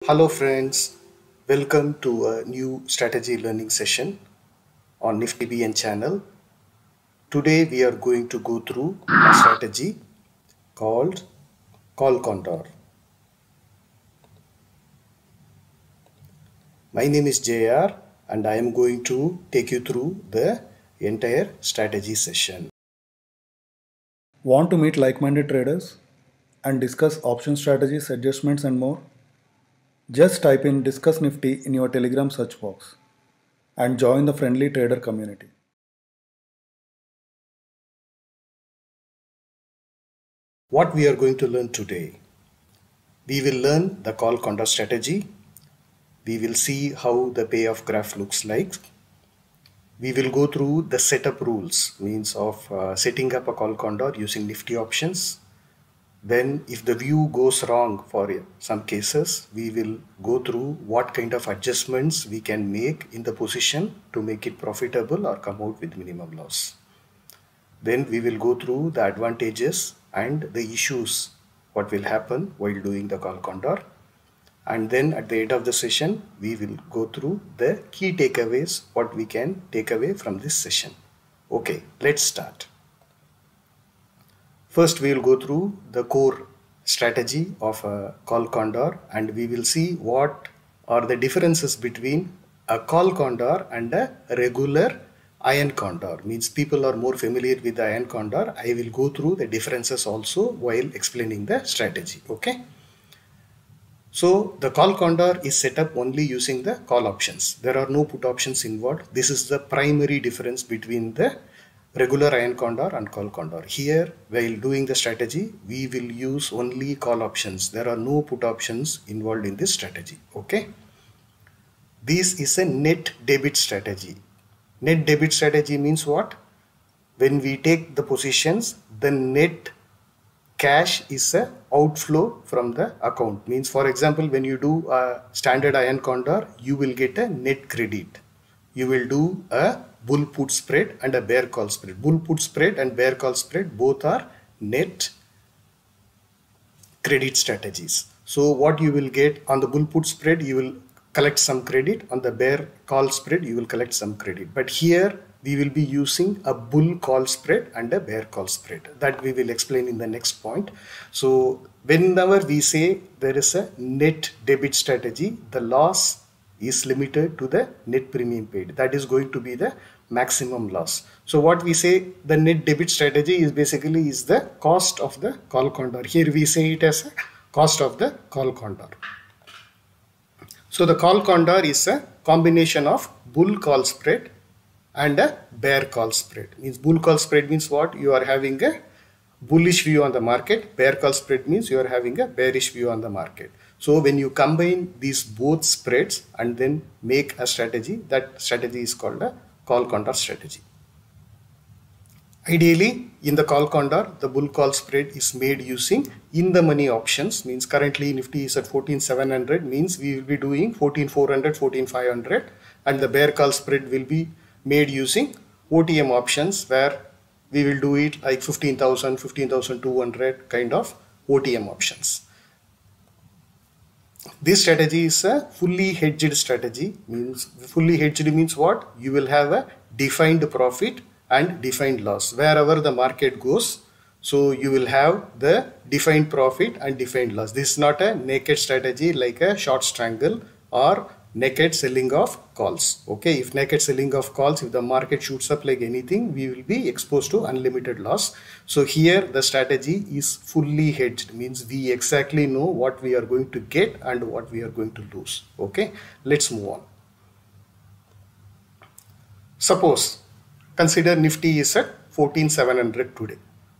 Hello friends, welcome to a new strategy learning session on Nifty BN channel. Today we are going to go through a strategy called call condor. My name is JR and I am going to take you through the entire strategy session. Want to meet like-minded traders and discuss option strategies, adjustments and more? Just type in Discuss Nifty in your Telegram search box and join the friendly trader community. What we are going to learn today? We will learn the call condor strategy. We will see how the payoff graph looks like. We will go through the setup rules, means of setting up a call condor using Nifty options. Then if the view goes wrong for some cases, we will go through what kind of adjustments we can make in the position to make it profitable or come out with minimum loss. Then we will go through the advantages and the issues, what will happen while doing the call condor. And then at the end of the session, we will go through the key takeaways, what we can take away from this session. Okay, let's start. First, we will go through the core strategy of a call condor and we will see what are the differences between a call condor and a regular iron condor. Means people are more familiar with the iron condor. I will go through the differences also while explaining the strategy. Okay. So the call condor is set up only using the call options. There are no put options involved. This is the primary difference between the regular iron condor and call condor. Here, while doing the strategy, we will use only call options. There are no put options involved in this strategy. Okay. This is a net debit strategy. Net debit strategy means what? When we take the positions, the net cash is a outflow from the account. Means for example, when you do a standard iron condor, you will get a net credit. You will do a bull put spread and a bear call spread. Bull put spread and bear call spread both are net credit strategies. So what you will get on the bull put spread, you will collect some credit. On the bear call spread, you will collect some credit. But here we will be using a bull call spread and a bear call spread. That we will explain in the next point. So whenever we say there is a net debit strategy, the loss is limited to the net premium paid. That is going to be the maximum loss. So what we say the net debit strategy is basically is the cost of the call condor. Here we say it as a cost of the call condor. So the call condor is a combination of bull call spread and a bear call spread. Means bull call spread means what? You are having a bullish view on the market. Bear call spread means you are having a bearish view on the market. So when you combine these both spreads and then make a strategy, that strategy is called a call condor strategy. Ideally, in the call condor, the bull call spread is made using in the money options. Means currently Nifty is at 14,700, means we will be doing 14,400, 14,500, and the bear call spread will be made using OTM options where we will do it like 15,000, 15,200 kind of OTM options. This strategy is a fully hedged strategy. Means fully hedged means what? You will have a defined profit and defined loss wherever the market goes. So you will have the defined profit and defined loss. This is not a naked strategy like a short strangle or naked selling of calls. Okay, if naked selling of calls, if the market shoots up like anything, we will be exposed to unlimited loss. So here the strategy is fully hedged, means we exactly know what we are going to get and what we are going to lose. Okay, let's move on. Suppose consider Nifty is at 14,700 today.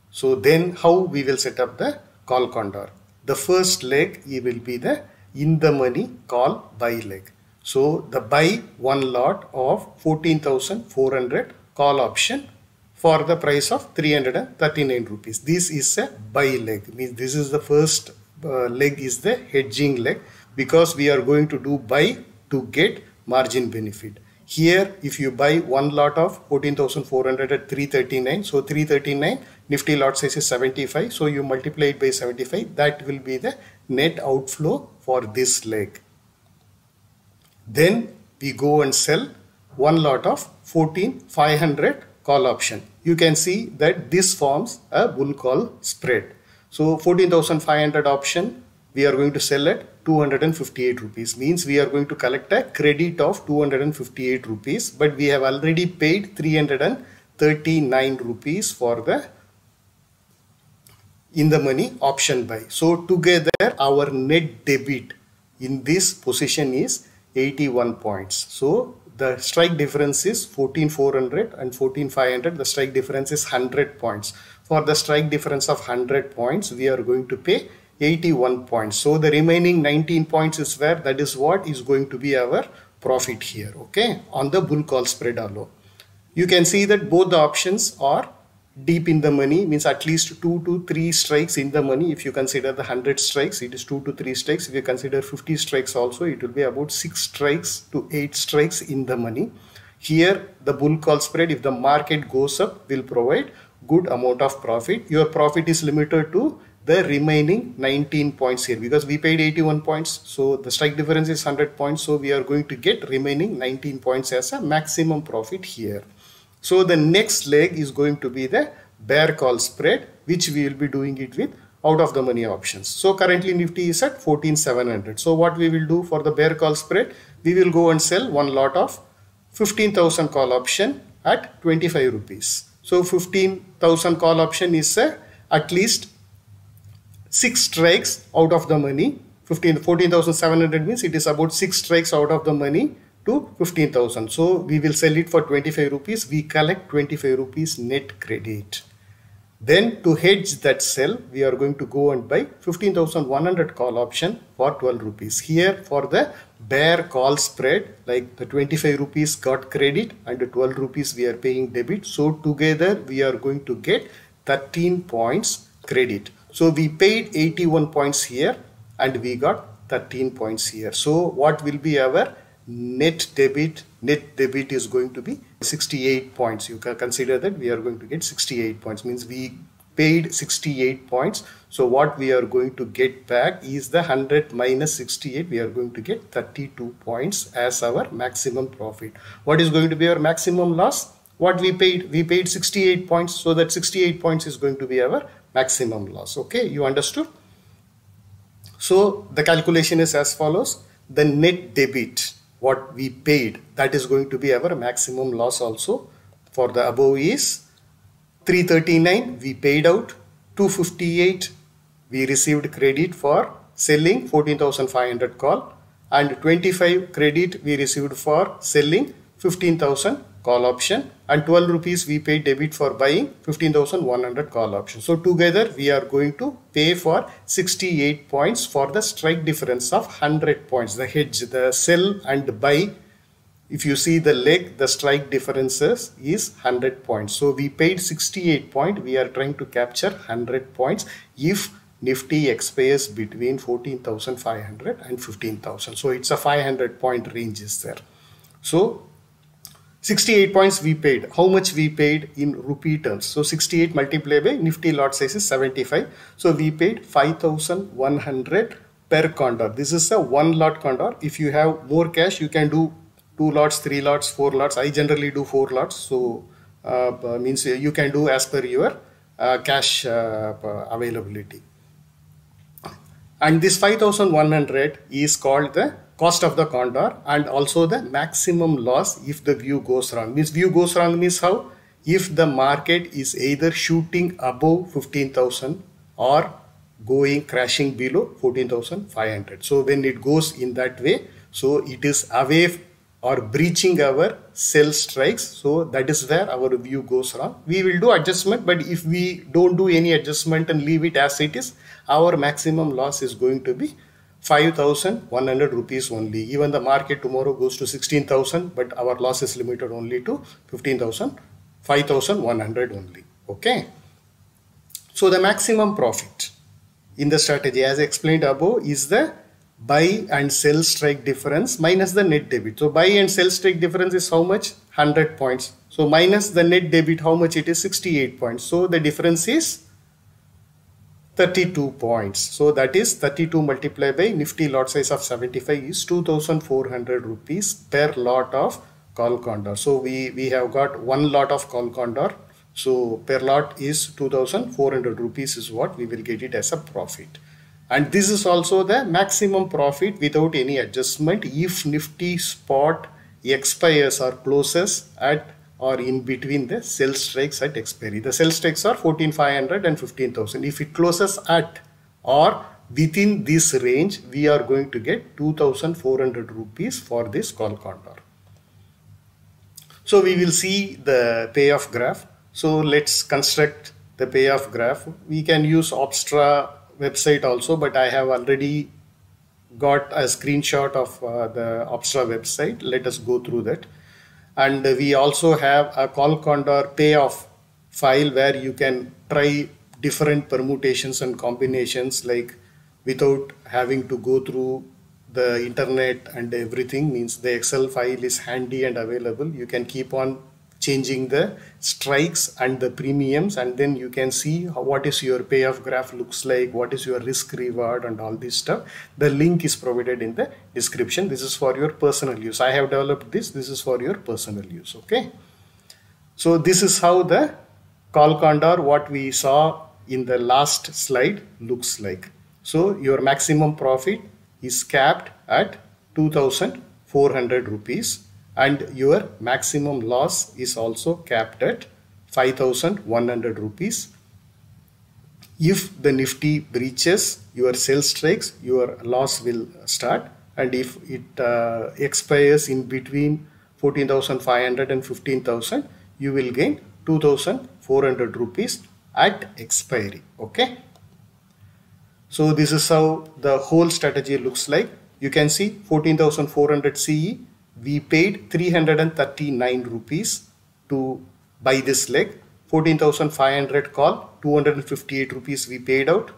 So then how we will set up the call condor? The first leg will be the in the money call buy leg. So the buy one lot of 14,400 call option for the price of 339 rupees. This is a buy leg. Means this is the first leg is the hedging leg because we are going to do buy to get margin benefit. Here if you buy one lot of 14,400 at 339, so 339 Nifty lot size is 75, so you multiply it by 75, that will be the net outflow for this leg. Then we go and sell one lot of 14,500 call option. You can see that this forms a bull call spread. So 14,500 option we are going to sell at 258 rupees, means we are going to collect a credit of 258 rupees, but we have already paid 339 rupees for the in the money option buy. So together our net debit in this position is 81 points. So the strike difference is 14,400 and 14,500. The strike difference is 100 points. For the strike difference of 100 points, we are going to pay 81 points. So the remaining 19 points is where, that is what is going to be our profit here, okay, on the bull call spread alone. You can see that both the options are deep in the money, means at least 2 to 3 strikes in the money. If you consider the 100 strikes, it is 2 to 3 strikes. If you consider 50 strikes also, it will be about 6 strikes to 8 strikes in the money. Here the bull call spread, if the market goes up, will provide good amount of profit. Your profit is limited to the remaining 19 points here, because we paid 81 points, so the strike difference is 100 points, so we are going to get remaining 19 points as a maximum profit here. So the next leg is going to be the bear call spread, which we will be doing it with out of the money options. So currently Nifty is at 14,700. So what we will do for the bear call spread, we will go and sell one lot of 15,000 call option at 25 rupees. So 15,000 call option is at least 6 strikes out of the money. 14,700 means it is about 6 strikes out of the money to 15,000. So we will sell it for 25 rupees. We collect 25 rupees net credit. Then to hedge that sell, we are going to go and buy 15,100 call option for 12 rupees. Here for the bear call spread, like the 25 rupees got credit and the 12 rupees we are paying debit. So together we are going to get 13 points credit. So we paid 81 points here and we got 13 points here. So what will be our net debit? Net debit is going to be 68 points. You can consider that we are going to get 68 points, means we paid 68 points. So what we are going to get back is the 100 minus 68. We are going to get 32 points as our maximum profit. What is going to be our maximum loss? What we paid 68 points. So that 68 points is going to be our maximum loss. Okay, you understood? So the calculation is as follows. The net debit, what we paid, that is going to be our maximum loss also. For the above is 339 we paid out, 258 we received credit for selling 14,500 call, and 25 credit we received for selling 15,000 call option, and 12 rupees we paid debit for buying 15,100 call option. So together we are going to pay for 68 points for the strike difference of 100 points. The hedge, the sell and buy, if you see the leg, the strike differences is 100 points. So we paid 68 points. We are trying to capture 100 points if Nifty expires between 14,500 and 15,000. So it's a 500 point range is there. So 68 points we paid. How much we paid in rupee terms? So 68 multiplied by Nifty lot size is 75. So we paid 5,100 per condor. This is a one lot condor. If you have more cash, you can do 2 lots, 3 lots, 4 lots. I generally do 4 lots. So means you can do as per your cash availability. And this 5,100 is called the cost of the condor and also the maximum loss if the view goes wrong. Means view goes wrong means how? If the market is either shooting above 15,000 or going crashing below 14,500. So when it goes in that way, so it is away or breaching our sell strikes. So that is where our view goes wrong. We will do adjustment, but if we don't do any adjustment and leave it as it is, our maximum loss is going to be 5,100 rupees only. Even the market tomorrow goes to 16,000, but our loss is limited only to 15,000, 5,100 only. Okay. So the maximum profit in the strategy, as I explained above, is the buy and sell strike difference minus the net debit. So buy and sell strike difference is how much? 100 points. So minus the net debit, how much it is? 68 points. So the difference is 32 points. So that is 32 multiplied by Nifty lot size of 75 is 2,400 rupees per lot of call condor. So we have got one lot of call condor. So per lot is 2,400 rupees is what we will get it as a profit. And this is also the maximum profit without any adjustment if Nifty spot expires or closes at or in between the sell strikes at expiry. The sell strikes are 14,500 and 15,000. If it closes at or within this range, we are going to get 2,400 rupees for this call condor. So we will see the payoff graph. So let's construct the payoff graph. We can use Opstra website also, but I have already got a screenshot of the Opstra website. Let us go through that. And we also have a call condor payoff file where you can try different permutations and combinations, like without having to go through the internet and everything. Means the Excel file is handy and available. You can keep on changing the strikes and the premiums, and then you can see what is your payoff graph looks like, what is your risk reward and all this stuff. The link is provided in the description. This is for your personal use. I have developed this. This is for your personal use. Okay. So this is how the call condor, what we saw in the last slide, looks like. So your maximum profit is capped at 2,400 rupees. And your maximum loss is also capped at 5,100 rupees. If the Nifty breaches your sell strikes, your loss will start. And if it expires in between 14,500 and 15,000, you will gain 2,400 rupees at expiry. Okay. So this is how the whole strategy looks like. You can see 14,400 CE. We paid 339 rupees to buy this leg. 14,500 call, 258 rupees we paid out,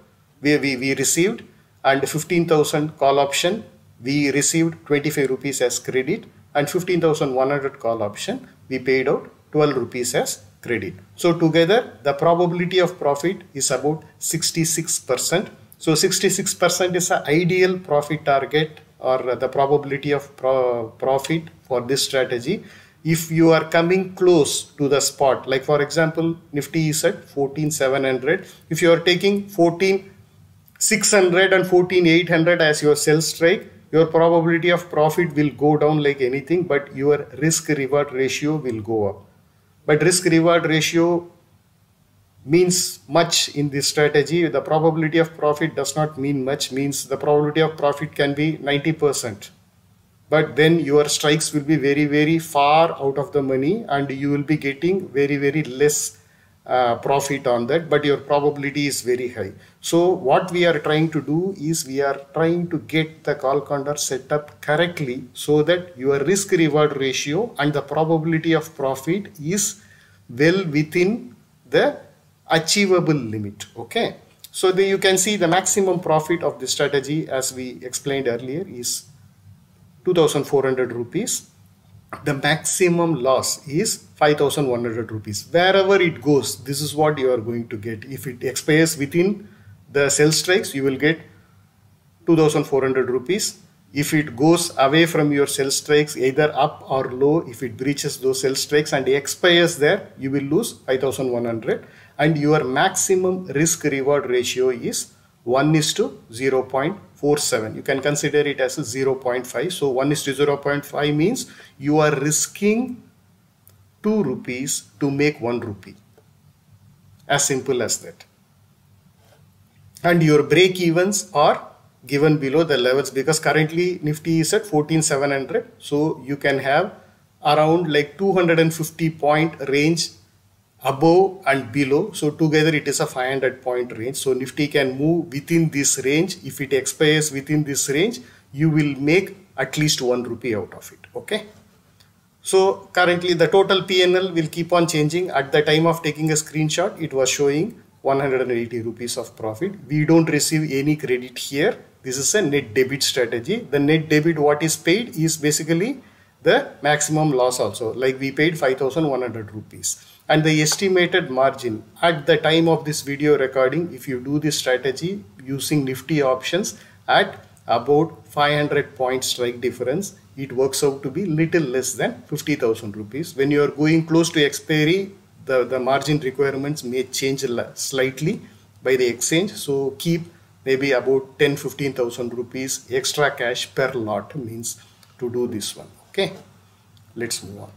we received, and 15,000 call option, we received 25 rupees as credit, and 15,100 call option, we paid out 12 rupees as credit. So together the probability of profit is about 66%. So 66% is an ideal profit target, or the probability of profit for this strategy. If you are coming close to the spot, like for example, Nifty is at 14,700. If you are taking 14,600 and 14,800 as your sell strike, your probability of profit will go down like anything, but your risk reward ratio will go up. But risk reward ratio means much in this strategy. The probability of profit does not mean much, means the probability of profit can be 90%. But then your strikes will be very, very far out of the money, and you will be getting very, very less profit on that, but your probability is very high. So what we are trying to do is we are trying to get the call condor set up correctly so that your risk reward ratio and the probability of profit is well within the achievable limit. Okay. So you can see the maximum profit of this strategy, as we explained earlier, is 2,400 rupees. The maximum loss is 5,100 rupees. Wherever it goes, this is what you are going to get. If it expires within the sell strikes, you will get 2,400 rupees. If it goes away from your sell strikes, either up or low, if it breaches those sell strikes and expires there, you will lose 5,100. And your maximum risk reward ratio is 1:0.47. You can consider it as a 0.5. So 1:0.5 means you are risking 2 rupees to make 1 rupee. As simple as that. And your break evens are given below the levels, because currently Nifty is at 14,700. So you can have around like 250 point range above and below. So together it is a 500 point range. So Nifty can move within this range. If it expires within this range, you will make at least 1 rupee out of it. Okay. So currently the total PNL will keep on changing. At the time of taking a screenshot, it was showing 180 rupees of profit. We don't receive any credit here. This is a net debit strategy. The net debit, what is paid, is basically the maximum loss also. Like we paid 5,100 rupees. and the estimated margin at the time of this video recording. If you do this strategy using Nifty options at about 500 point strike difference, it works out to be little less than 50,000 rupees. When you are going close to expiry, the margin requirements may change slightly by the exchange, so keep maybe about 10-15,000 rupees extra cash per lot, means to do this one. Okay, let's move on.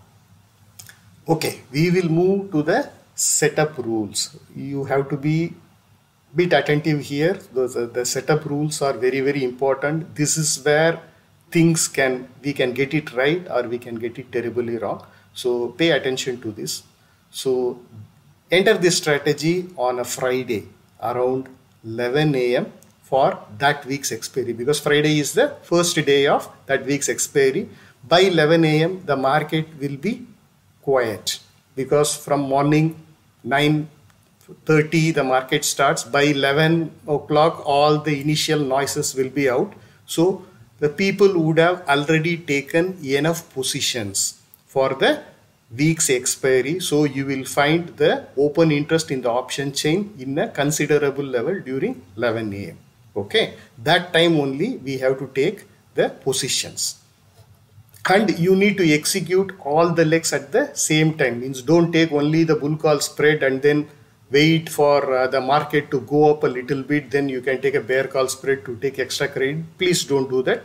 Okay, we will move to the setup rules. You have to be bit attentive here. The setup rules are very important. This is where we can get it right or we can get it terribly wrong. So pay attention to this. So enter this strategy on a Friday around 11 a.m. for that week's expiry, because Friday is the first day of that week's expiry. By 11 a.m. the market will be quiet, because from morning 9:30 the market starts. By 11 o'clock all the initial noises will be out. So the people would have already taken enough positions for the week's expiry. So you will find the open interest in the option chain in a considerable level during 11 a.m. Okay, that time only we have to take the positions. And you need to execute all the legs at the same time. Means don't take only the bull call spread and then wait for the market to go up a little bit, then you can take a bear call spread to take extra credit. Please don't do that.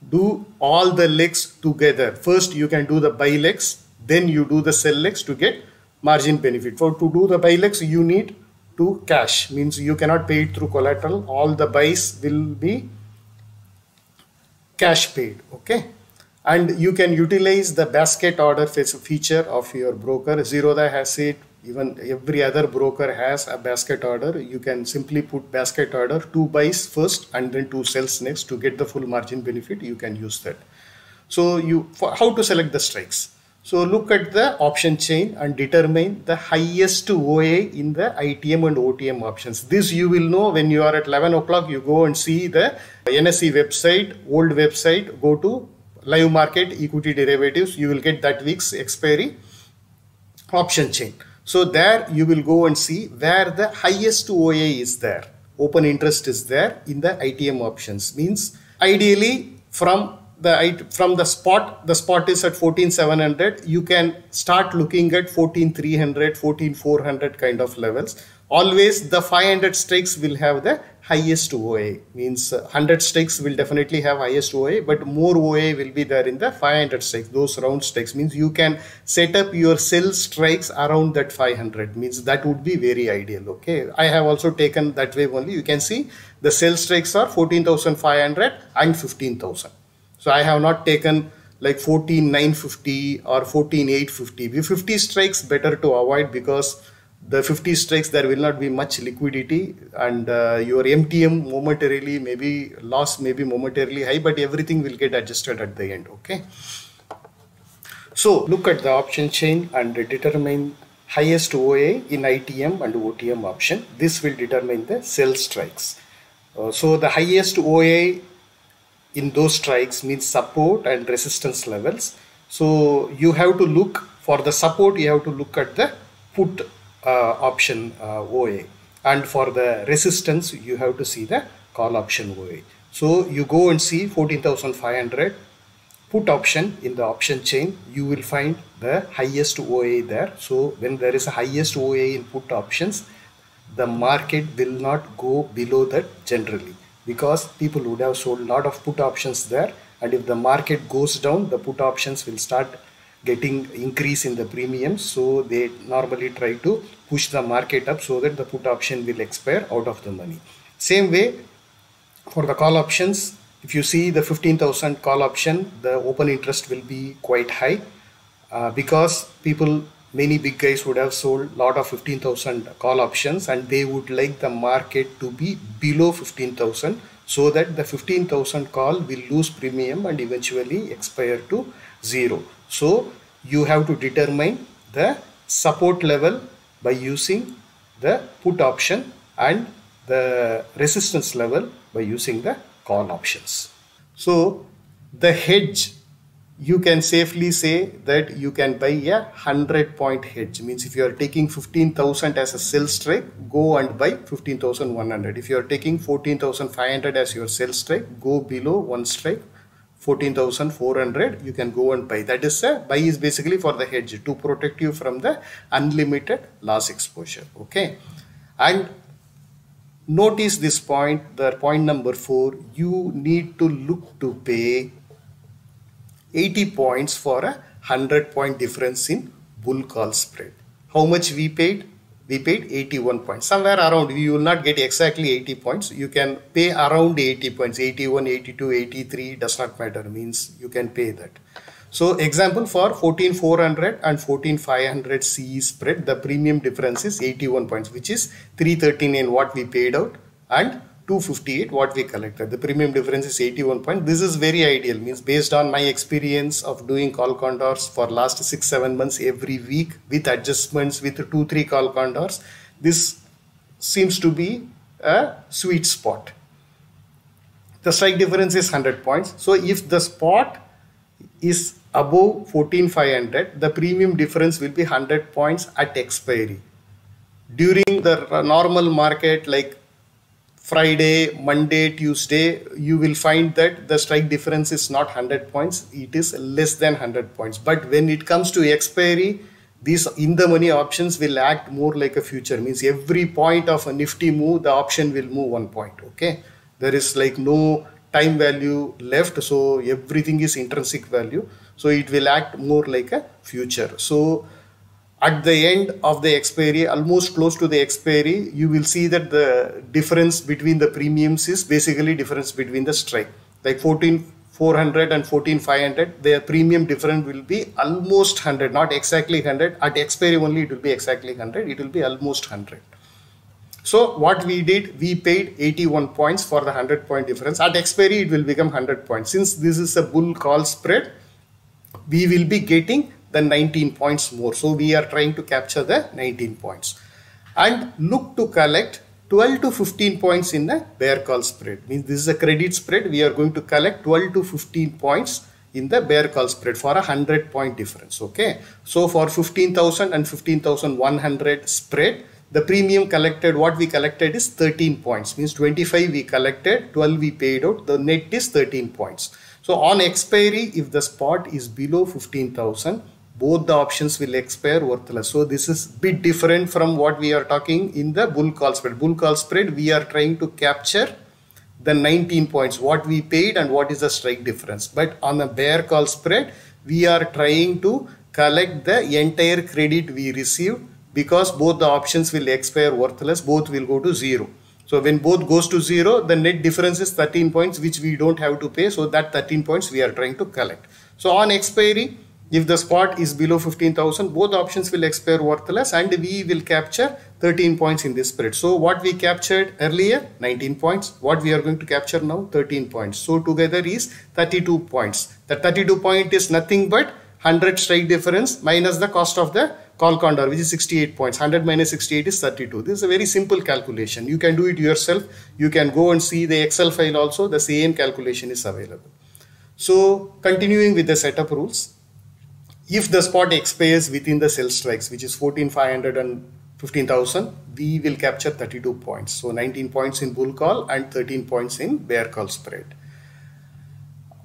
Do all the legs together. First you can do the buy legs, then you do the sell legs to get margin benefit. For to do the buy legs you need to cash, means you cannot pay it through collateral. All the buys will be cash paid. Okay, and you can utilize the basket order feature of your broker. Zerodha has it, even every other broker has a basket order. You can simply put basket order, 2 buys first and then 2 sells next to get the full margin benefit. You can use that. So how to select the strikes? So look at the option chain and determine the highest OA in the ITM and OTM options. This you will know when you are at 11 o'clock. You go and see the NSE website, old website, go to live market equity derivatives. You will get that week's expiry option chain. So there you will go and see where the highest OA is there. Open interest is there in the ITM options. Means ideally from the spot is at 14,700. You can start looking at 14,300, 14,400 kind of levels. Always the 500 strikes will have the highest OA. Means 100 strikes will definitely have highest OA, but more OA will be there in the 500 strikes. Those round strikes means you can set up your sell strikes around that 500. Means that would be very ideal. Okay, I have also taken that way only. You can see the sell strikes are 14,500 and 15,000. So I have not taken like 14,950 or 14,850. The 50 strikes better to avoid, because the 50 strikes there will not be much liquidity, and your MTM momentarily maybe loss, maybe momentarily high, but everything will get adjusted at the end. Okay, so look at the option chain and determine highest OA in ITM and OTM option. This will determine the sell strikes. So the highest OA in those strikes means support and resistance levels. So you have to look for the support, you have to look at the put option OA, and for the resistance you have to see the call option OA. So you go and see 14,500 put option in the option chain. You will find the highest OA there. So when there is a highest OA in put options, the market will not go below that generally, because people would have sold a lot of put options there, and if the market goes down, the put options will start getting increase in the premiums. So they normally try to push the market up so that the put option will expire out of the money. Same way for the call options. If you see the 15,000 call option, the open interest will be quite high, because many big guys would have sold a lot of 15,000 call options, and they would like the market to be below 15,000, so that the 15,000 call will lose premium and eventually expire to zero. So you have to determine the support level by using the put option and the resistance level by using the call options. So the hedge you can safely say that you can buy a 100-point hedge. Means if you are taking 15,000 as a sell strike, go and buy 15,100. If you are taking 14,500 as your sell strike, go below one strike 14,400, you can go and buy. That is a buy is basically for the hedge to protect you from the unlimited loss exposure. Okay, and notice this point, the point number 4, you need to look to pay 80 points for a 100-point difference in bull call spread. How much we paid? We paid 81 points. Somewhere around, you will not get exactly 80 points. You can pay around 80 points, 81, 82, 83, does not matter, means you can pay that. So example, for 14,400 and 14,500 CE spread, the premium difference is 81 points, which is 339 what we paid out and 258 what we collected. The premium difference is 81 points. This is very ideal, means based on my experience of doing call condors for last 6-7 months every week with adjustments with 2-3 call condors, this seems to be a sweet spot. The strike difference is 100 points. So if the spot is above 14,500, the premium difference will be 100 points at expiry. During the normal market like Friday, Monday, Tuesday, you will find that the strike difference is not 100 points, it is less than 100 points. But when it comes to expiry, these in the money options will act more like a future, means every point of a nifty move, the option will move 1 point. Okay, there is like no time value left, so everything is intrinsic value, so it will act more like a future. So at the end of the expiry, almost close to the expiry, you will see that the difference between the premiums is basically difference between the strike. Like 14,400 and 14,500, their premium difference will be almost 100, not exactly 100. At expiry only it will be exactly 100, it will be almost 100. So what we did, we paid 81 points for the 100-point difference. At expiry it will become 100 points. Since this is a bull call spread, we will be getting the 19 points more. So we are trying to capture the 19 points and look to collect 12 to 15 points in the bear call spread. Means this is a credit spread. We are going to collect 12 to 15 points in the bear call spread for a 100-point difference. Okay, so for 15,000 and 15,100 spread, the premium collected, what we collected is 13 points. Means 25 we collected, 12 we paid out, the net is 13 points. So on expiry, if the spot is below 15,000, both the options will expire worthless. So this is a bit different from what we are talking in the bull call spread. Bull call spread, we are trying to capture the 19 points, what we paid and what is the strike difference. But on a bear call spread, we are trying to collect the entire credit we received, because both the options will expire worthless, both will go to zero. So when both goes to zero, the net difference is 13 points, which we don't have to pay. So that 13 points we are trying to collect. So on expiry, if the spot is below 15,000, both options will expire worthless and we will capture 13 points in this spread. So what we captured earlier, 19 points. What we are going to capture now, 13 points. So together is 32 points. The 32 point is nothing but 100 strike difference minus the cost of the call condor, which is 68 points. 100 minus 68 is 32. This is a very simple calculation. You can do it yourself. You can go and see the Excel file also. The same calculation is available. So continuing with the setup rules. If the spot expires within the sell strikes, which is 14,500 and 15,000, we will capture 32 points. So 19 points in bull call and 13 points in bear call spread.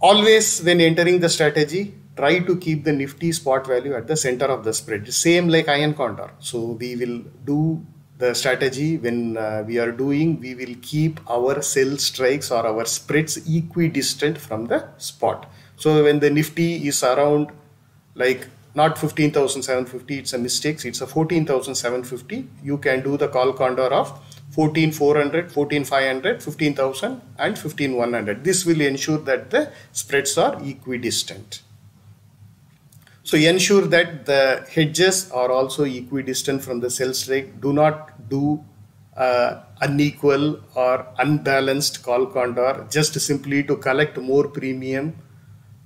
Always when entering the strategy, try to keep the nifty spot value at the center of the spread. Same like iron condor. So we will do the strategy when we are doing, we will keep our sell strikes or our spreads equidistant from the spot. So when the nifty is around like not 15,750, it's a mistake, it's a 14,750, you can do the call condor of 14,400, 14,500, 15,000 and 15,100. This will ensure that the spreads are equidistant. So ensure that the hedges are also equidistant from the sell strike. Do not do unequal or unbalanced call condor just simply to collect more premium.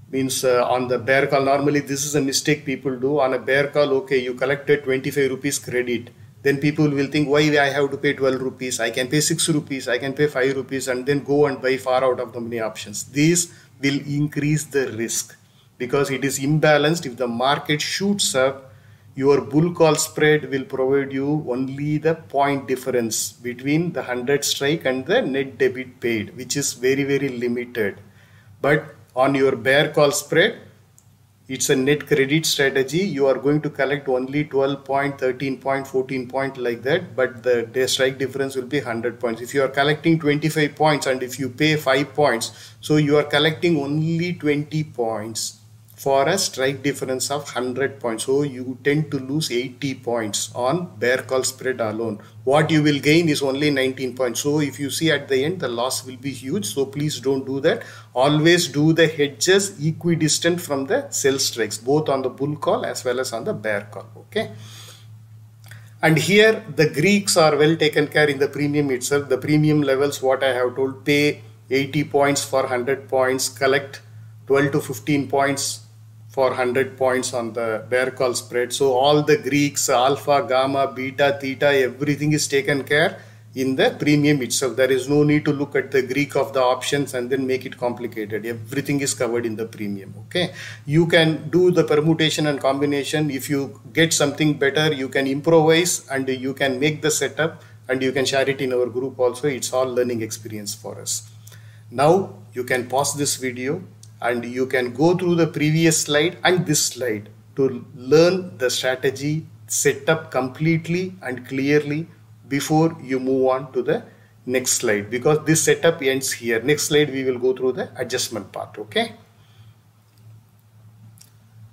Means on the bear call, normally this is a mistake people do. On a bear call, okay, you collected 25 rupees credit. Then people will think, why I have to pay 12 rupees? I can pay 6 rupees, I can pay 5 rupees and then go and buy far out of the money options. These will increase the risk. because it is imbalanced. If the market shoots up, your bull call spread will provide you only the point difference between the 100 strike and the net debit paid, which is very, very limited. But on your bear call spread, it's a net credit strategy. You are going to collect only 12 point, 13 point, 14 point like that, but the strike difference will be 100 points. If you are collecting 25 points and if you pay 5 points, so you are collecting only 20 points for a strike difference of 100 points. So you tend to lose 80 points on bear call spread alone. What you will gain is only 19 points. So if you see at the end, the loss will be huge. So please don't do that. Always do the hedges equidistant from the sell strikes, both on the bull call as well as on the bear call. Okay. And here the Greeks are well taken care in the premium itself. The premium levels, what I have told, pay 80 points for 100 points, collect 12 to 15 points for 100 points on the bear call spread. So all the Greeks, alpha, gamma, beta, theta, everything is taken care in the premium itself. There is no need to look at the Greek of the options and then make it complicated. Everything is covered in the premium. Okay. You can do the permutation and combination. If you get something better, you can improvise and you can make the setup and you can share it in our group also. It's all learning experience for us. Now you can pause this video and you can go through the previous slide and this slide to learn the strategy setup completely and clearly before you move on to the next slide, because this setup ends here. Next slide we will go through the adjustment part. Okay.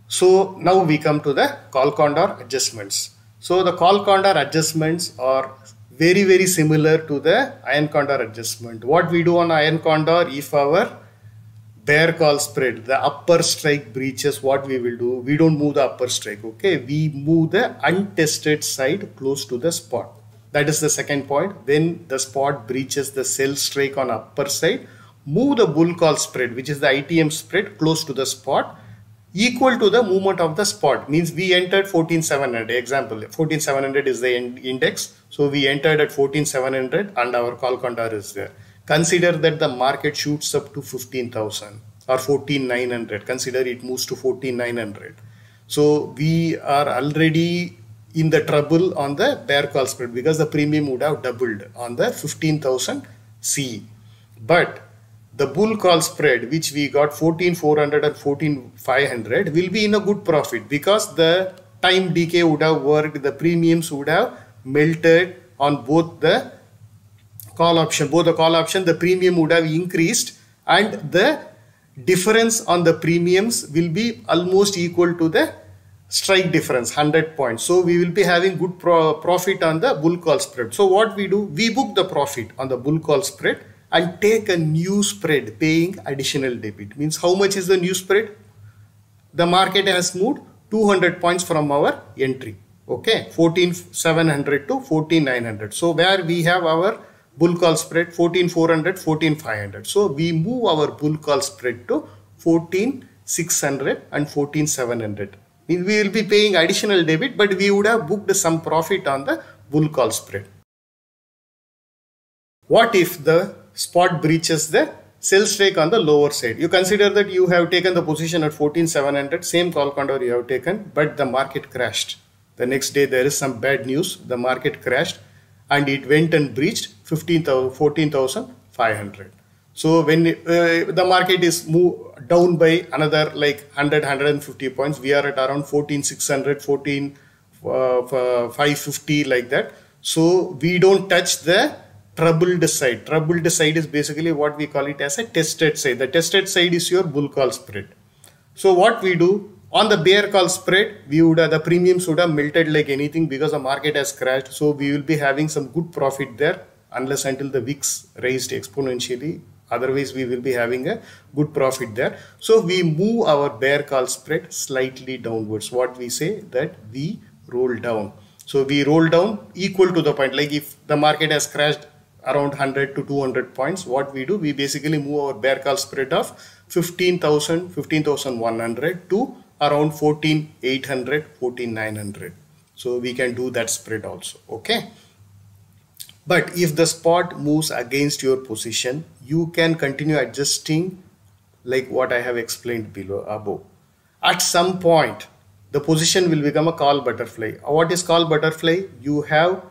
So now we come to the call condor adjustments. So the call condor adjustments are very, very similar to the iron condor adjustment. What we do on iron condor, if our bear call spread, the upper strike breaches, what we will do, we don't move the upper strike. Okay, we move the untested side close to the spot. That is the second point. When the spot breaches the sell strike on upper side, move the bull call spread, which is the ITM spread, close to the spot, equal to the movement of the spot. Means we entered 14,700. Example, 14,700 is the index. So we entered at 14,700 and our call condor is there. Consider that the market shoots up to 15,000 or 14,900. Consider it moves to 14,900. So we are already in the trouble on the bear call spread because the premium would have doubled on the 15,000 C. But the bull call spread, which we got 14,400 and 14,500, will be in a good profit because the time decay would have worked, the premiums would have melted on both the call option, the premium would have increased and the difference on the premiums will be almost equal to the strike difference, 100 points. So we will be having good profit on the bull call spread. So what we do, we book the profit on the bull call spread and take a new spread paying additional debit. Means how much is the new spread? The market has moved 200 points from our entry. Okay, 14,700 to 14,900. So where we have our bull call spread 14,400, 14,500. So we move our bull call spread to 14,600 and 14,700. We will be paying additional debit, but we would have booked some profit on the bull call spread. What if the spot breaches the sell strike on the lower side? You consider that you have taken the position at 14,700, same call condor you have taken, but the market crashed. The next day there is some bad news, the market crashed and it went and breached 14,500. So when the market is moved down by another like 150 points, we are at around 14,600, 14,550 like that. So we don't touch the troubled side. Troubled side is basically what we call it as a tested side. The tested side is your bull call spread. So what we do on the bear call spread, we would have, the premiums would have melted like anything because the market has crashed. So we will be having some good profit there unless until the VIX raised exponentially. Otherwise, we will be having a good profit there. So we move our bear call spread slightly downwards. What we say that we roll down. So we roll down equal to the point. Like if the market has crashed around 100 to 200 points, what we do, we basically move our bear call spread of 15,000, 15,100 to around 14,800, 14,900. So we can do that spread also. Okay. But if the spot moves against your position, you can continue adjusting like what I have explained below above. At some point, the position will become a call butterfly. What is call butterfly? You have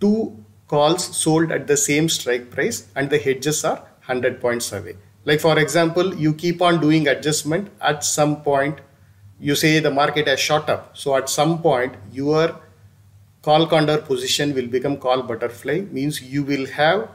two calls sold at the same strike price and the hedges are 100 points away. Like for example, you keep on doing adjustment. At some point, you say the market has shot up. So at some point, your call condor position will become call butterfly, means you will have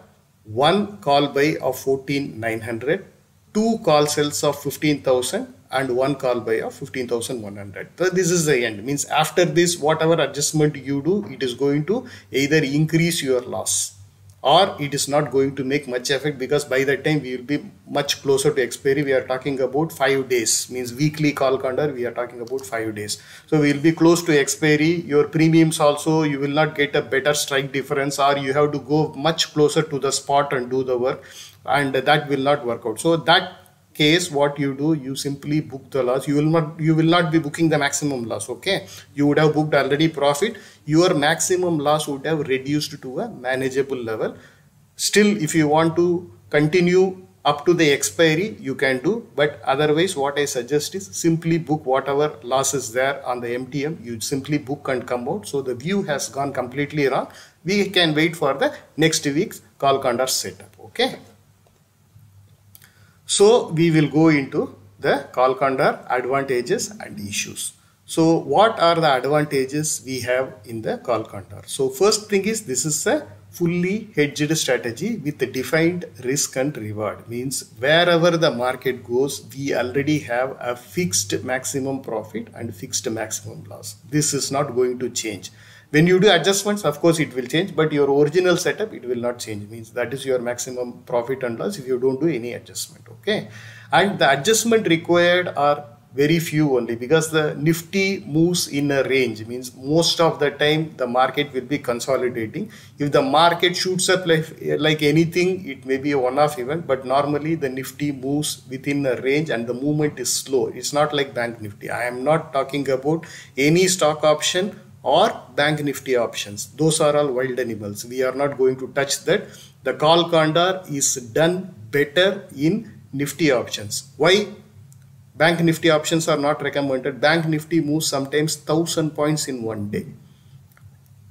one call buy of 14,900, two call sells of 15,000 and one call buy of 15,100. So this is the end, means after this whatever adjustment you do, it is going to either increase your loss or it is not going to make much effect, because by that time we will be much closer to expiry. We are talking about 5 days, means weekly call condor we are talking about 5 days. So we will be close to expiry. Your premiums also, you will not get a better strike difference, or you have to go much closer to the spot and do the work, and that will not work out. So that case, what you do, you simply book the loss. You will not be booking the maximum loss. Okay, you would have booked already profit. Your maximum loss would have reduced to a manageable level. Still, if you want to continue up to the expiry, you can do, but otherwise what I suggest is simply book whatever loss is there on the MTM. You simply book and come out. So the view has gone completely wrong. We can wait for the next week's call condor setup. Okay. So we will go into the call condor advantages and issues. So what are the advantages we have in the call condor? So first thing is, this is a fully hedged strategy with a defined risk and reward. Means wherever the market goes, we already have a fixed maximum profit and fixed maximum loss. This is not going to change. When you do adjustments, of course it will change, but your original setup, it will not change. Means that is your maximum profit and loss if you don't do any adjustment. Okay, and the adjustment required are very few only, because the Nifty moves in a range. Means most of the time the market will be consolidating. If the market shoots up like anything, it may be a one-off event, but normally the Nifty moves within a range and the movement is slow. It's not like Bank Nifty. I am not talking about any stock option or Bank Nifty options. Those are all wild animals. We are not going to touch that. The call condor is done better in Nifty options. Why? Bank Nifty options are not recommended. Bank Nifty moves sometimes 1,000 points in one day.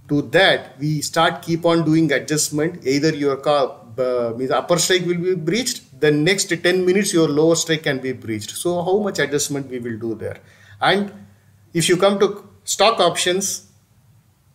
To that, we keep on doing adjustment. Either your upper strike will be breached, the next 10 minutes your lower strike can be breached. So how much adjustment we will do there? And if you come to stock options,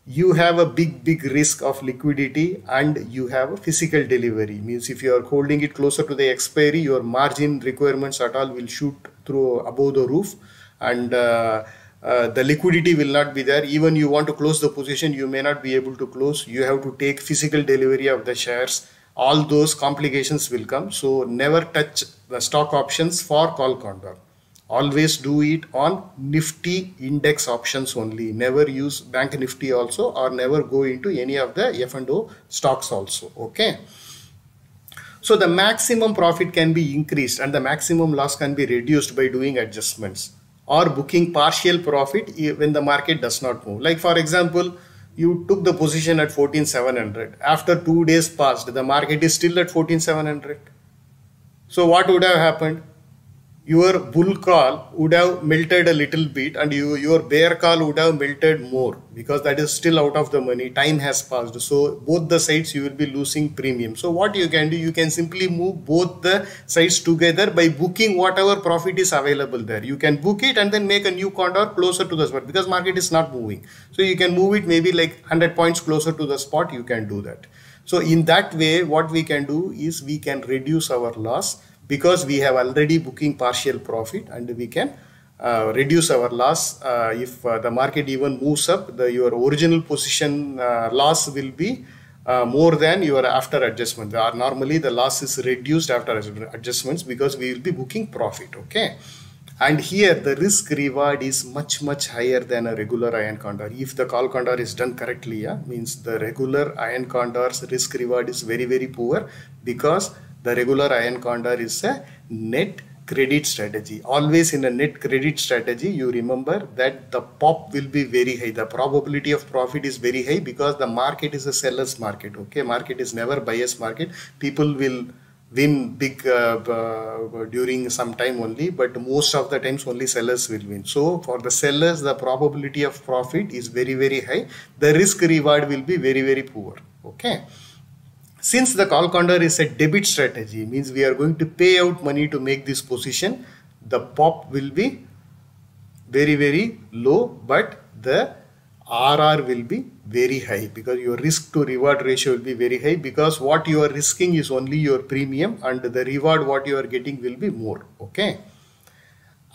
you have a big risk of liquidity and you have a physical delivery. Means if you are holding it closer to the expiry, your margin requirements at all will shoot through above the roof, and the liquidity will not be there. Even you want to close the position, you may not be able to close. You have to take physical delivery of the shares. All those complications will come. So never touch the stock options for call condor. Always do it on Nifty index options only. Never use Bank Nifty also, or never go into any of the F&O stocks also. Okay. So the maximum profit can be increased and the maximum loss can be reduced by doing adjustments or booking partial profit when the market does not move. Like for example, you took the position at 14,700. After 2 days passed, the market is still at 14,700. So what would have happened? Your bull call would have melted a little bit and your bear call would have melted more, because that is still out of the money. Time has passed. So both the sides you will be losing premium. So what you can do, you can simply move both the sides together by booking whatever profit is available there. You can book it and then make a new condor closer to the spot, because market is not moving. So you can move it maybe like 100 points closer to the spot. You can do that. So in that way, what we can do is we can reduce our loss, because we have already booking partial profit, and we can reduce our loss. If the market even moves up, your original position loss will be more than your after adjustment. Normally the loss is reduced after adjustments, because we will be booking profit. Okay. And here the risk reward is much higher than a regular iron condor. If the call condor is done correctly, means the regular iron condor's risk reward is very poor, because the regular iron condor is a net credit strategy. Always in a net credit strategy, you remember that the pop will be very high. The probability of profit is very high, because the market is a seller's market. Okay, market is never buyer's market. People will win big during some time only, but most of the times only sellers will win. So for the sellers, the probability of profit is very, very high. The risk reward will be very, very poor. Okay. Since the call condor is a debit strategy, means we are going to pay out money to make this position, the pop will be very, very low, but the RR will be very high because your risk to reward ratio will be very high, because what you are risking is only your premium and the reward what you are getting will be more. Okay.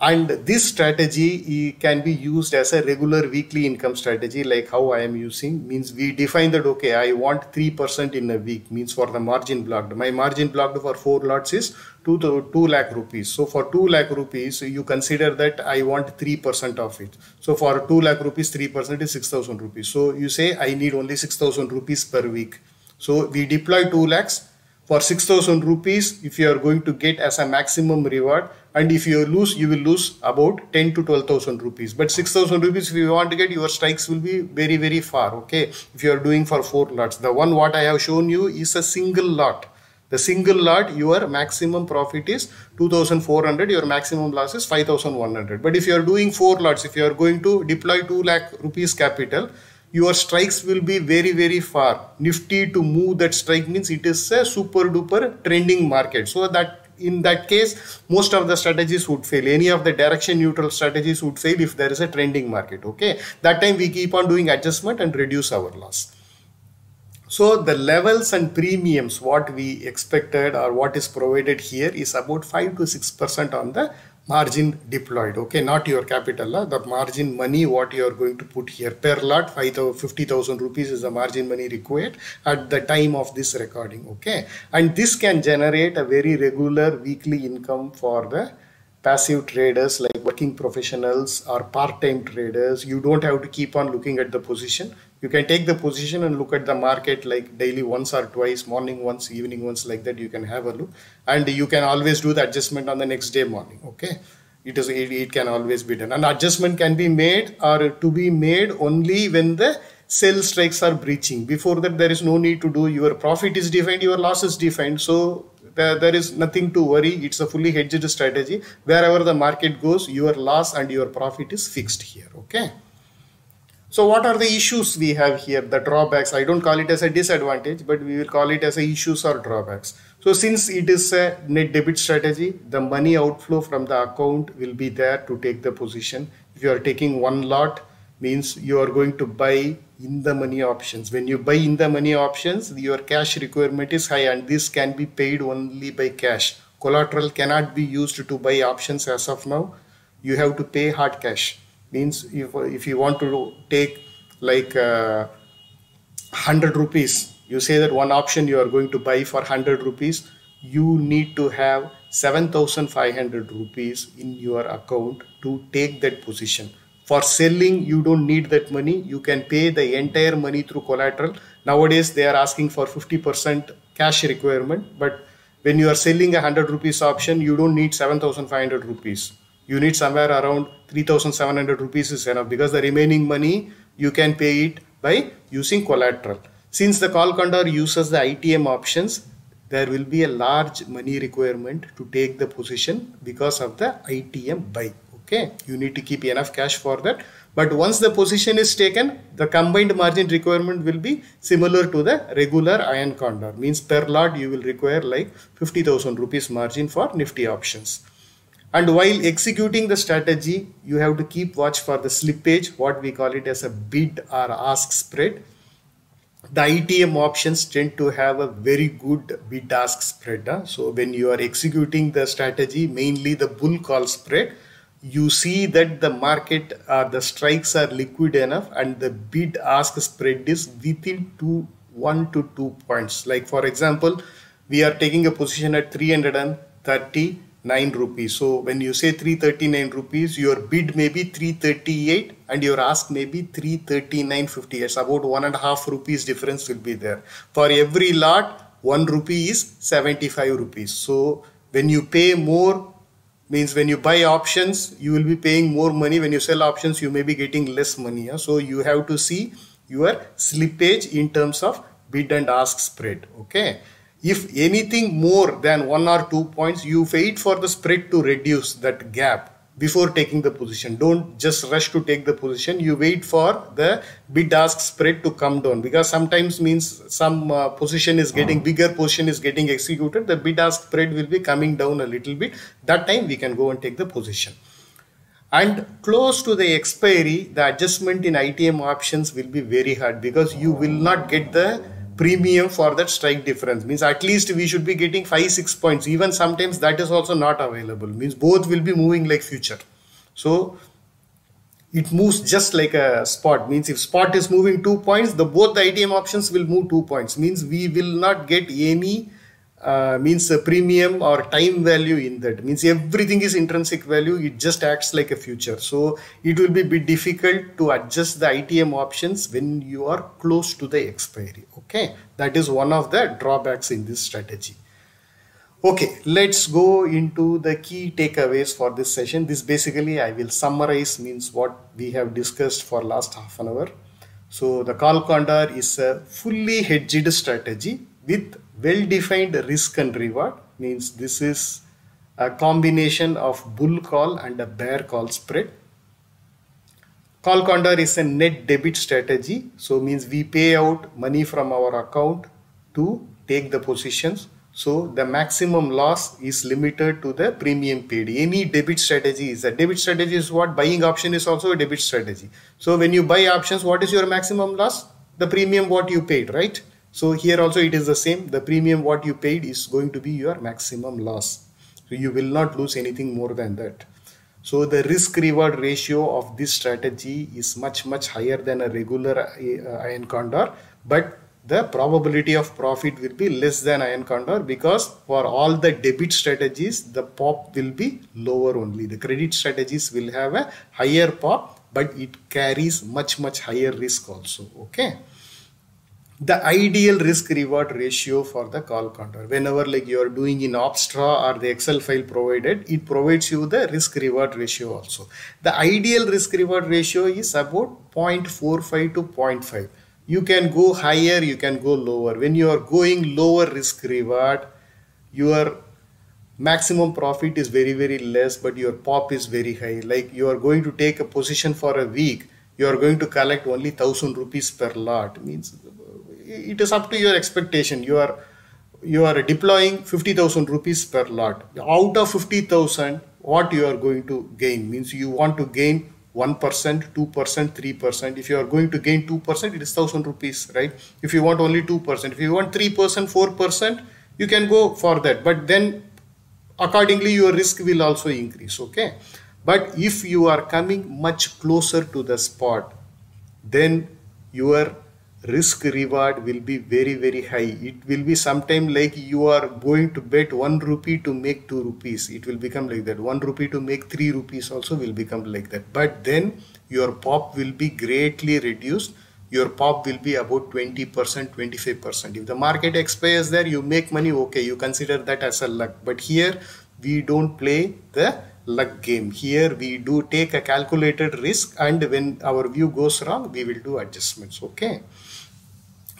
And this strategy can be used as a regular weekly income strategy, like how I am using. Means we define that, okay, I want 3% in a week, means for the margin blocked. My margin blocked for 4 lots is 2 lakh rupees. So for 2 lakh rupees, you consider that I want 3% of it. So for 2 lakh rupees, 3% is 6,000 rupees. So you say I need only 6,000 rupees per week. So we deploy 2 lakhs. For 6,000 rupees, if you are going to get as a maximum reward, and if you lose, you will lose about 10 to 12,000 rupees. But 6,000 rupees, if you want to get, your strikes will be very, very far. Okay. If you are doing for 4 lots, the one what I have shown you is a single lot. The single lot, your maximum profit is 2,400, your maximum loss is 5,100. But if you are doing 4 lots, if you are going to deploy 2 lakh rupees capital, your strikes will be very, very far. Nifty to move that strike means it is a super duper trending market. So that in that case, most of the strategies would fail. Any of the direction neutral strategies would fail if there is a trending market. Okay. That time we keep on doing adjustment and reduce our loss. So the levels and premiums what we expected or what is provided here is about 5 to 6% on the margin deployed. Okay, not your capital, the margin money what you are going to put here per lot. 50,000 rupees is the margin money required at the time of this recording. Okay, and this can generate a very regular weekly income for the passive traders like working professionals or part-time traders. You don't have to keep on looking at the position. You can take the position and look at the market like daily once or twice, morning once, evening once, like that. You can have a look, and you can always do the adjustment on the next day morning. Okay, it can always be done. An adjustment can be made or to be made only when the sell strikes are breaching. Before that, there is no need to do. Your profit is defined, your loss is defined. So there is nothing to worry. It's a fully hedged strategy. Wherever the market goes, your loss and your profit is fixed here. Okay. So what are the issues we have here? The drawbacks. I don't call it as a disadvantage, but we will call it as a issues or drawbacks. So since it is a net debit strategy, the money outflow from the account will be there to take the position. If you are taking one lot, means you are going to buy in the money options. When you buy in the money options, your cash requirement is high, and this can be paid only by cash. Collateral cannot be used to buy options as of now. You have to pay hard cash. Means if you want to take like 100 rupees, you say that one option you are going to buy for 100 rupees, you need to have 7,500 rupees in your account to take that position. For selling, you don't need that money. You can pay the entire money through collateral. Nowadays, they are asking for 50% cash requirement. But when you are selling a 100 rupees option, you don't need 7,500 rupees. You need somewhere around 3,700 rupees is enough, because the remaining money you can pay it by using collateral. Since the call condor uses the ITM options, there will be a large money requirement to take the position because of the ITM buy. Okay, you need to keep enough cash for that. But once the position is taken, the combined margin requirement will be similar to the regular iron condor. Means per lot you will require like 50,000 rupees margin for Nifty options. And while executing the strategy, you have to keep watch for the slippage, what we call it as a bid or ask spread. The ITM options tend to have a very good bid ask spread. So when you are executing the strategy, mainly the bull call spread, you see that the market, the strikes are liquid enough, and the bid ask spread is within 1 to 2 points. Like for example, we are taking a position at 339 rupees. So when you say 339 rupees, your bid may be 338 and your ask may be 339.50. It's about 1.5 rupees difference will be there. For every lot, 1 rupee is 75 rupees. So when you pay more, means when you buy options, you will be paying more money. When you sell options, you may be getting less money. So you have to see your slippage in terms of bid and ask spread. Okay. If anything more than 1 or 2 points, you wait for the spread to reduce that gap before taking the position. Don't just rush to take the position. You wait for the bid ask spread to come down, because sometimes means some position is getting bigger, position is getting executed, the bid ask spread will be coming down a little bit. That time we can go and take the position. And close to the expiry, the adjustment in ITM options will be very hard, because you will not get the premium for that strike difference. Means at least we should be getting 5-6 points. Even sometimes that is also not available. Means both will be moving like future. So it moves just like a spot. Means if spot is moving 2 points, both the ITM options will move 2 points. Means we will not get any means a premium or time value in that. Means everything is intrinsic value. It just acts like a future. So it will be a bit difficult to adjust the ITM options when you are close to the expiry. Okay, that is one of the drawbacks in this strategy. Okay, let's go into the key takeaways for this session. This basically I will summarize means what we have discussed for last half an hour. So the call condor is a fully hedged strategy with well-defined risk and reward. Means this is a combination of bull call and a bear call spread. Call condor is a net debit strategy. So means we pay out money from our account to take the positions. So the maximum loss is limited to the premium paid. Any debit strategy is a debit strategy is what? Buying option is also a debit strategy. So when you buy options, what is your maximum loss? The premium what you paid, right? So here also it is the same. The premium what you paid is going to be your maximum loss. So you will not lose anything more than that. So the risk reward ratio of this strategy is much higher than a regular iron condor, but the probability of profit will be less than iron condor, because for all the debit strategies the pop will be lower only. The credit strategies will have a higher pop, but it carries much higher risk also. Okay, the ideal risk reward ratio for the call condor, whenever like you are doing in Opstra or the Excel file provided, it provides you the risk reward ratio also. The ideal risk reward ratio is about 0.45 to 0.5. You can go higher, you can go lower. When you are going lower risk reward, your maximum profit is very less, but your pop is very high. Like you are going to take a position for a week, you are going to collect only 1000 rupees per lot. Means it is up to your expectation. You are deploying 50,000 rupees per lot. Out of 50,000, what you are going to gain? Means you want to gain 1%, 2%, 3%. If you are going to gain 2%, it is 1000 rupees, right? If you want only 2%, if you want 3%, 4%, you can go for that. But then accordingly, your risk will also increase, okay? But if you are coming much closer to the spot, then your risk reward will be very high. It will be sometime like you are going to bet 1 rupee to make 2 rupees. It will become like that. 1 rupee to make 3 rupees also will become like that. But then your pop will be greatly reduced. Your pop will be about 20%, 25%. If the market expires there, you make money, okay, you consider that as a luck. But here we don't play the luck game. Here we do take a calculated risk, and when our view goes wrong, we will do adjustments, okay?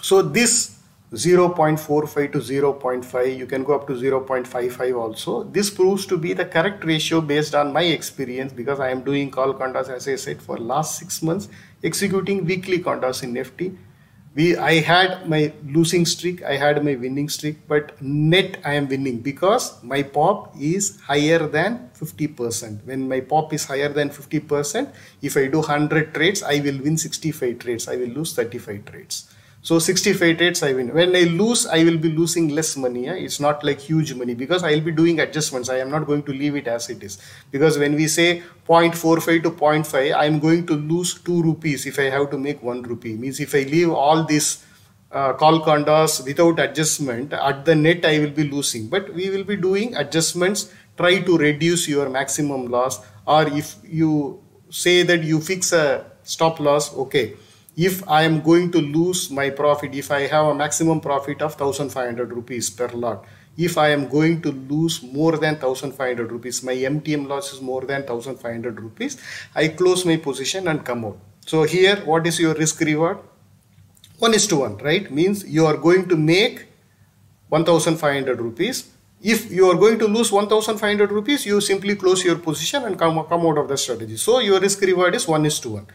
So this 0.45 to 0.5, you can go up to 0.55 also. This proves to be the correct ratio based on my experience, because I am doing call condors, as I said, for last 6 months, executing weekly condors in Nifty. I had my losing streak, I had my winning streak, but net I am winning because my pop is higher than 50%. When my pop is higher than 50%, if I do 100 trades, I will win 65 trades. I will lose 35 trades. So 65 trades I win. When I lose, I will be losing less money. It's not like huge money, because I will be doing adjustments. I am not going to leave it as it is. Because when we say 0.45 to 0.5, I am going to lose 2 rupees if I have to make 1 rupee. Means if I leave all these call condors without adjustment, at the net I will be losing. But we will be doing adjustments. Try to reduce your maximum loss. Or if you say that you fix a stop loss, okay. If I am going to lose my profit, if I have a maximum profit of 1500 rupees per lot, if I am going to lose more than 1500 rupees, my MTM loss is more than 1500 rupees, I close my position and come out. So here, what is your risk reward? 1:1, right? Means you are going to make 1,500 rupees. If you are going to lose 1,500 rupees, you simply close your position and come out of the strategy. So your risk reward is 1:1.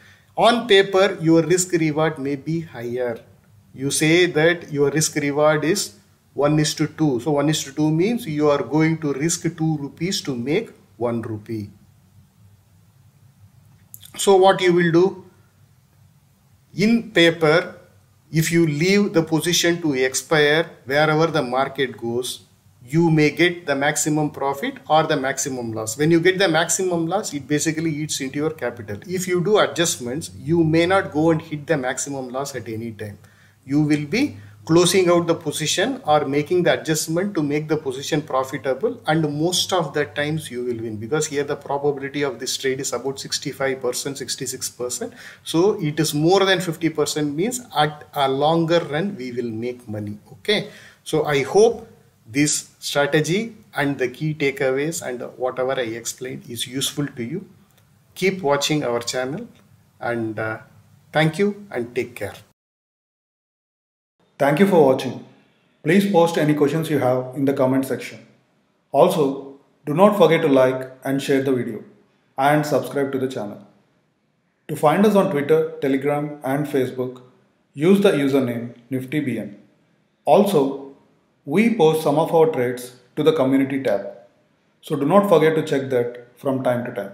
On paper, your risk reward may be higher. You say that your risk reward is 1:2. So 1:2 means you are going to risk 2 rupees to make 1 rupee. So what you will do? In paper, if you leave the position to expire wherever the market goes, you may get the maximum profit or the maximum loss. When you get the maximum loss, it basically eats into your capital. If you do adjustments, you may not go and hit the maximum loss at any time. You will be closing out the position or making the adjustment to make the position profitable, and most of the times you will win, because here the probability of this trade is about 65%, 66%. So it is more than 50%, means at a longer run we will make money. Okay, so I hope this strategy and the key takeaways and whatever I explained is useful to you. Keep watching our channel, and thank you and take care. Thank you for watching. Please post any questions you have in the comment section. Also, do not forget to like and share the video and subscribe to the channel. To find us on Twitter, Telegram and Facebook, use the username NiftyBN. Also, we post some of our trades to the community tab. So do not forget to check that from time to time.